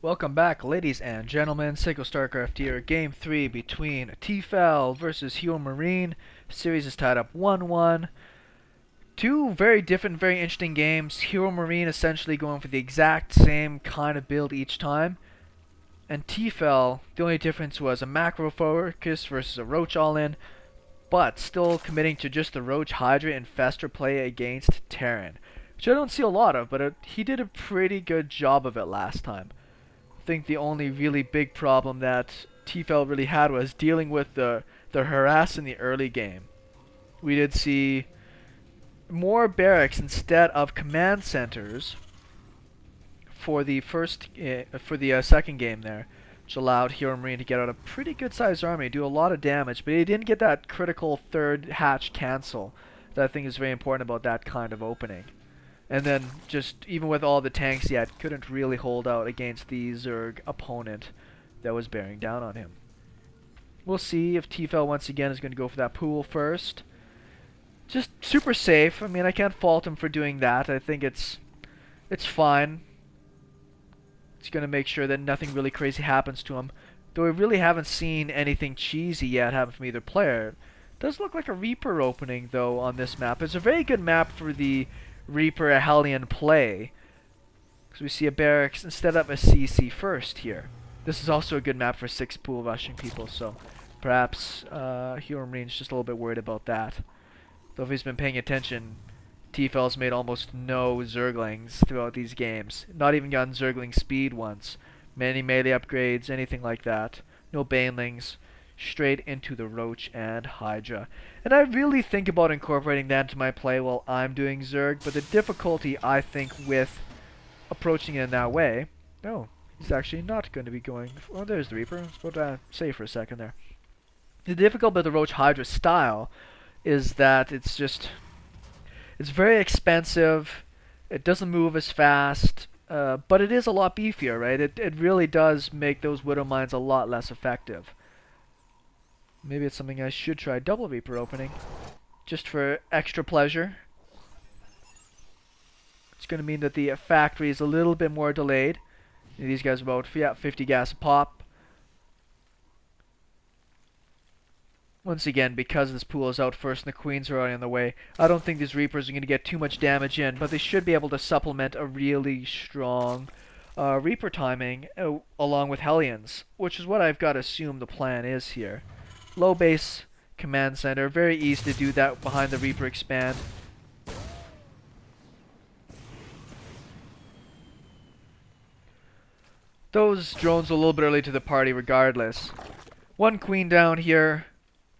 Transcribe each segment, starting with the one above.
Welcome back, ladies and gentlemen. SeKo Starcraft here. Game 3 between dTefel versus HeroMarine. Series is tied up 1-1. Two very different, very interesting games. HeroMarine essentially going for the exact same kind of build each time. And dTefel, the only difference was a macro focus versus a roach all-in, but still committing to just the roach, hydra, infestor play against terran. Which I don't see a lot of, but he did a pretty good job of it last time. I think the only really big problem that dTefel really had was dealing with the harass in the early game. We did see more barracks instead of command centers for the second game there, which allowed HeroMarine to get out a pretty good sized army, do a lot of damage, but he didn't get that critical third hatch cancel that I think is very important about that kind of opening. And then, just even with all the tanks he had, couldn't really hold out against the Zerg opponent that was bearing down on him. We'll see if dTefel once again is going to go for that pool first. Just super safe. I mean, I can't fault him for doing that. I think it's fine. It's going to make sure that nothing really crazy happens to him. Though we really haven't seen anything cheesy yet happen from either player. It does look like a Reaper opening, though, on this map. It's a very good map for the Reaper Hellion play, because we see a barracks instead of a CC first here. This is also a good map for 6 pool rushing people, so perhaps HeroMarine's just a little bit worried about that. Though if he's been paying attention, dTefel's made almost no Zerglings throughout these games. Not even gotten Zergling speed once. Many melee upgrades, anything like that. No Banelings. Straight into the Roach and Hydra. And I really think about incorporating that into my play while I'm doing Zerg, but the difficulty, I think, with approaching it in that way... No, he's actually not going to be going... Oh, there's the Reaper. I was about to say for a second there. The difficulty with the Roach Hydra style is that it's very expensive, it doesn't move as fast, but it is a lot beefier, right? It really does make those Widow Mines a lot less effective. Maybe it's something I should try double Reaper opening, just for extra pleasure. It's going to mean that the factory is a little bit more delayed. These guys are about 50 gas a pop. Once again, because this pool is out first and the queens are already on the way, I don't think these Reapers are going to get too much damage in, but they should be able to supplement a really strong Reaper timing along with Hellions, which is what I've got to assume the plan is here. Low base command center, very easy to do that behind the Reaper expand. Those drones are a little bit early to the party regardless. One queen down here,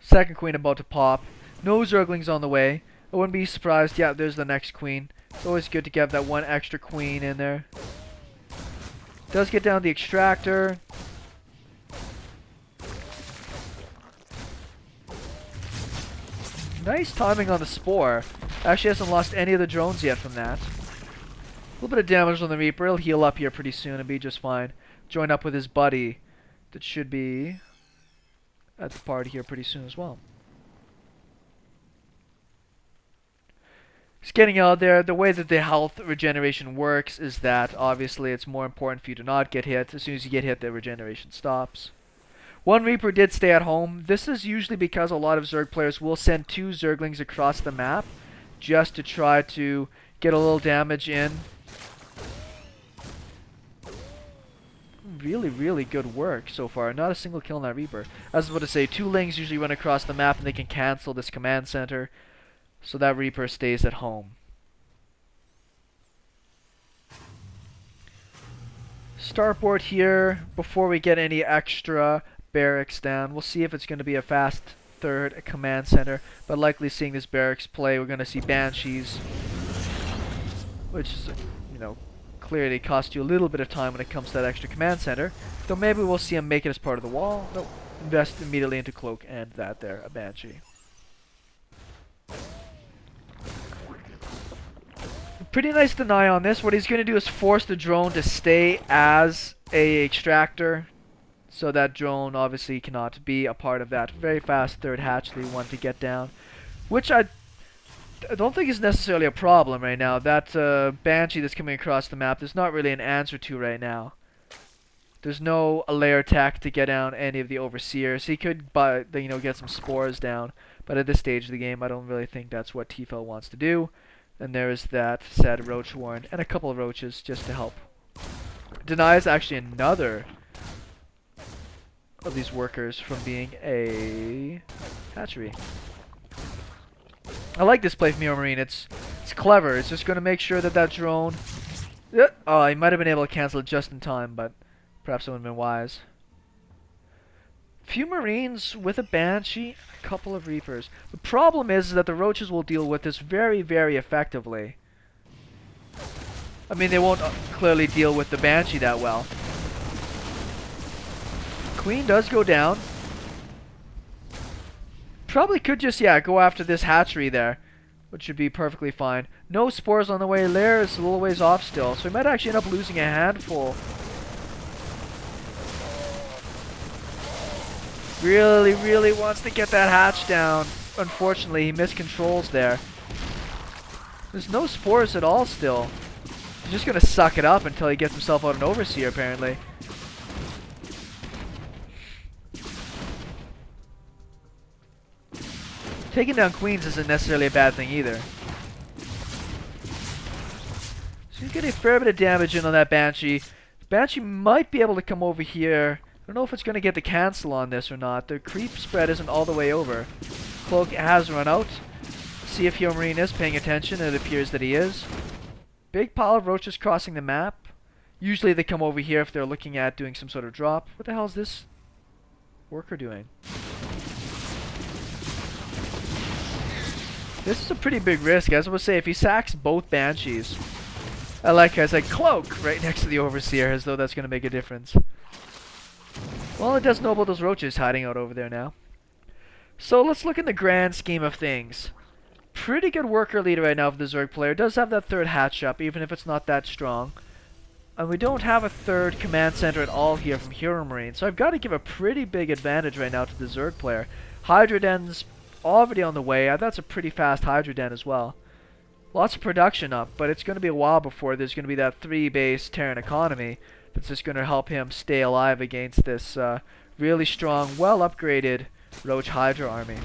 second queen about to pop. No Zerglings on the way. I wouldn't be surprised. Yeah, there's the next queen. It's always good to have that one extra queen in there. Does get down the extractor. Nice timing on the Spore. Actually hasn't lost any of the drones yet from that. A little bit of damage on the Reaper. He'll heal up here pretty soon and be just fine. Join up with his buddy that should be at the party here pretty soon as well. Just getting out there. The way that the health regeneration works is that obviously it's more important for you to not get hit. As soon as you get hit, the regeneration stops. One Reaper did stay at home. This is usually because a lot of Zerg players will send 2 Zerglings across the map just to try to get a little damage in. Really, really good work so far. Not a single kill on that Reaper. I was about to say, 2 Lings usually run across the map and they can cancel this command center. So that Reaper stays at home. Starport here before we get any extra barracks down. We'll see if it's going to be a fast third command center, but likely seeing this barracks play, we're going to see Banshees, which is, you know, clearly cost you a little bit of time when it comes to that extra command center. Though maybe we'll see him make it as part of the wall. Nope. Invest immediately into Cloak and that there, a Banshee. Pretty nice deny on this. What he's going to do is force the drone to stay as a extractor. So that drone obviously cannot be a part of that very fast third hatch that we want to get down. Which I don't think is necessarily a problem right now. That Banshee that's coming across the map, there's not really an answer to right now. There's no layer attack to get down any of the overseers. He could, get some spores down, but at this stage of the game, I don't really think that's what dTefel wants to do. And there's that said roach warren and a couple of roaches just to help. Denies actually another of these workers from being a hatchery. I like this play from HeroMarine. It's clever. It's just going to make sure that that drone... Oh, he might have been able to cancel it just in time, but perhaps it would have been wise. Few Marines with a Banshee, a couple of Reapers. The problem is that the Roaches will deal with this very, very effectively. I mean, they won't clearly deal with the Banshee that well. Queen does go down. Probably could just, go after this hatchery there, which should be perfectly fine. No spores on the way. Lair is a little ways off still, so he might actually end up losing a handful. Really, really wants to get that hatch down. Unfortunately, he miscontrols there. There's no spores at all still. He's just going to suck it up until he gets himself out an overseer, apparently. Taking down queens isn't necessarily a bad thing either. So he's getting a fair bit of damage in on that Banshee. Banshee might be able to come over here. I don't know if it's going to get the cancel on this or not. The creep spread isn't all the way over. Cloak has run out. See if HeroMarine is paying attention. It appears that he is. Big pile of roaches crossing the map. Usually they come over here if they're looking at doing some sort of drop. What the hell is this worker doing? This is a pretty big risk. As I was saying, if he sacks both Banshees, I like as a cloak right next to the overseer, as though that's going to make a difference. Well, it does know about those roaches hiding out over there now. So let's look in the grand scheme of things. Pretty good worker leader right now for the Zerg player. Does have that third hatch up, even if it's not that strong. And we don't have a third command center at all here from HeroMarine. So I've got to give a pretty big advantage right now to the Zerg player. Hydra den's already on the way. That's a pretty fast Hydra den as well. Lots of production up, but it's going to be a while before there's going to be that 3-base Terran economy that's just going to help him stay alive against this really strong, well-upgraded Roach Hydra army.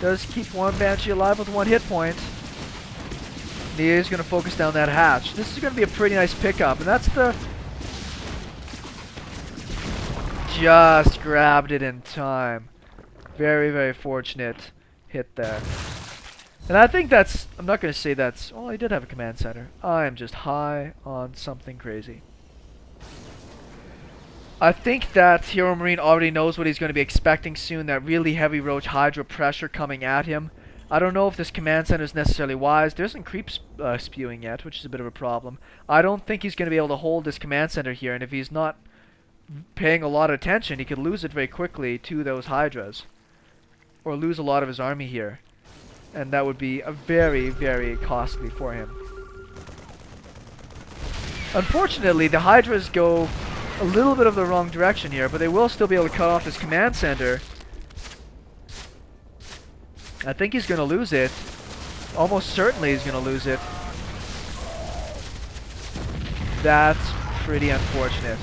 Does keep one Banshee alive with 1 hit point. He is going to focus down that hatch. This is going to be a pretty nice pickup, and that's the... Just grabbed it in time. Very, very fortunate hit there. And I think that's... I'm not going to say that's... Well, he did have a command center. I am just high on something crazy. I think that HeroMarine already knows what he's going to be expecting soon. That really heavy Roach Hydra pressure coming at him. I don't know if this command center is necessarily wise. There isn't creep spewing yet, which is a bit of a problem. I don't think he's going to be able to hold this command center here. And if he's not paying a lot of attention, he could lose it very quickly to those Hydras. Or lose a lot of his army here. And that would be a very, very costly for him. Unfortunately, the Hydras go a little bit of the wrong direction here, but they will still be able to cut off this command center. I think he's going to lose it. Almost certainly he's going to lose it. That's pretty unfortunate.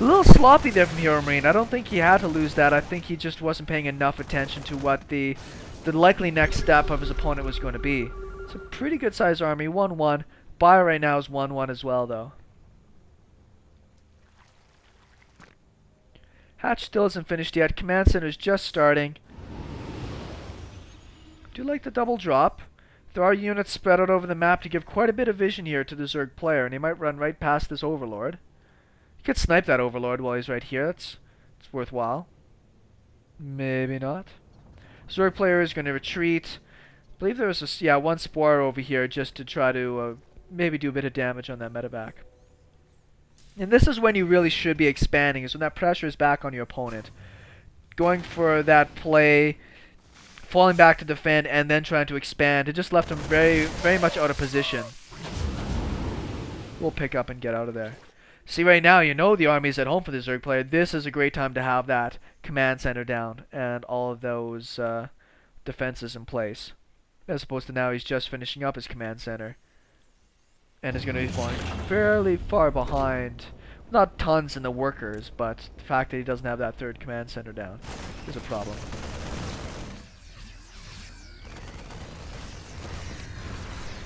A little sloppy there from HeroMarine. I don't think he had to lose that. I think he just wasn't paying enough attention to what the likely next step of his opponent was going to be. It's a pretty good sized army. 1-1. Buy right now is 1-1 as well, though. Hatch still isn't finished yet. Command center is just starting. Do like the double drop. There are units spread out over the map to give quite a bit of vision here to the Zerg player, and he might run right past this Overlord. He could snipe that Overlord while he's right here. It's worthwhile. Maybe not. Zerg player is going to retreat. I believe there was a, one Spore over here just to try to maybe do a bit of damage on that medevac. And this is when you really should be expanding, is when that pressure is back on your opponent. Going for that play, falling back to defend, and then trying to expand. It just left him very, very much out of position. We'll pick up and get out of there. See, right now, you know the army's at home for the Zerg player. This is a great time to have that command center down and all of those defenses in place. As opposed to now he's just finishing up his command center. And is going to be falling fairly far behind. Not tons in the workers, but the fact that he doesn't have that third command center down is a problem.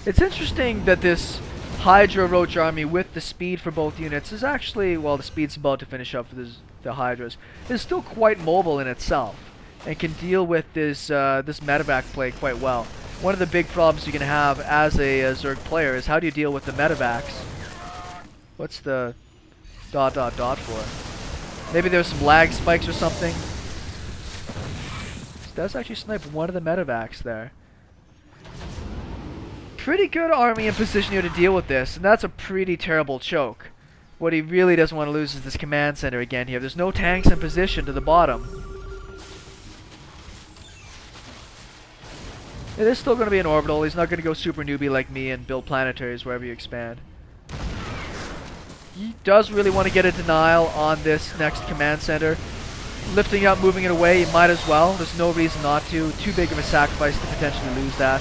It's interesting that this Hydra Roach army with the speed for both units is actually, well, the speed's about to finish up for the Hydras, is still quite mobile in itself and can deal with this this medevac play quite well. One of the big problems you can have as a Zerg player is how do you deal with the medevacs? What's the ... for? Maybe there's some lag spikes or something. It does actually snipe one of the medevacs there. Pretty good army in position here to deal with this, and that's a pretty terrible choke. What he really doesn't want to lose is this command center again here. There's no tanks in position to the bottom. It is still going to be an orbital. He's not going to go super newbie like me and build planetaries wherever you expand. He does really want to get a denial on this next command center. Lifting up, moving it away, he might as well. There's no reason not to. Too big of a sacrifice to potentially lose that.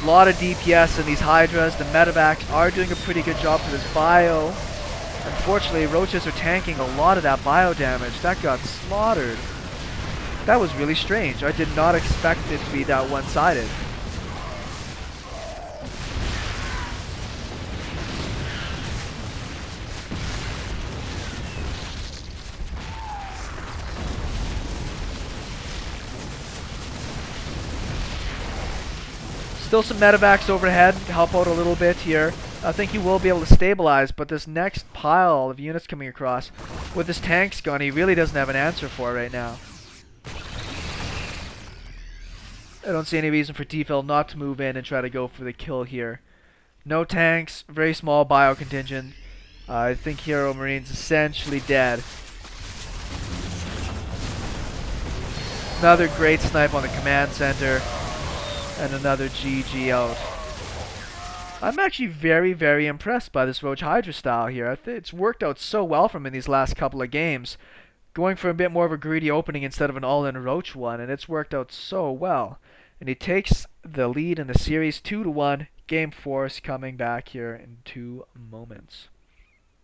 A lot of DPS in these Hydras. The medevacs are doing a pretty good job for this bio. Unfortunately, roaches are tanking a lot of that bio damage. That got slaughtered. That was really strange. I did not expect it to be that one-sided. Still some medevacs overhead, help out a little bit here. I think he will be able to stabilize, but this next pile of units coming across, with his tanks gone, he really doesn't have an answer for right now. I don't see any reason for dTefel not to move in and try to go for the kill here. No tanks, very small bio contingent. I think HeroMarine's essentially dead. Another great snipe on the command center. And another GG out. I'm actually very, very impressed by this Roach Hydra style here. It's worked out so well for him in these last couple of games. Going for a bit more of a greedy opening instead of an all-in Roach one, and it's worked out so well. And he takes the lead in the series 2-1. Game 4 is coming back here in 2 moments.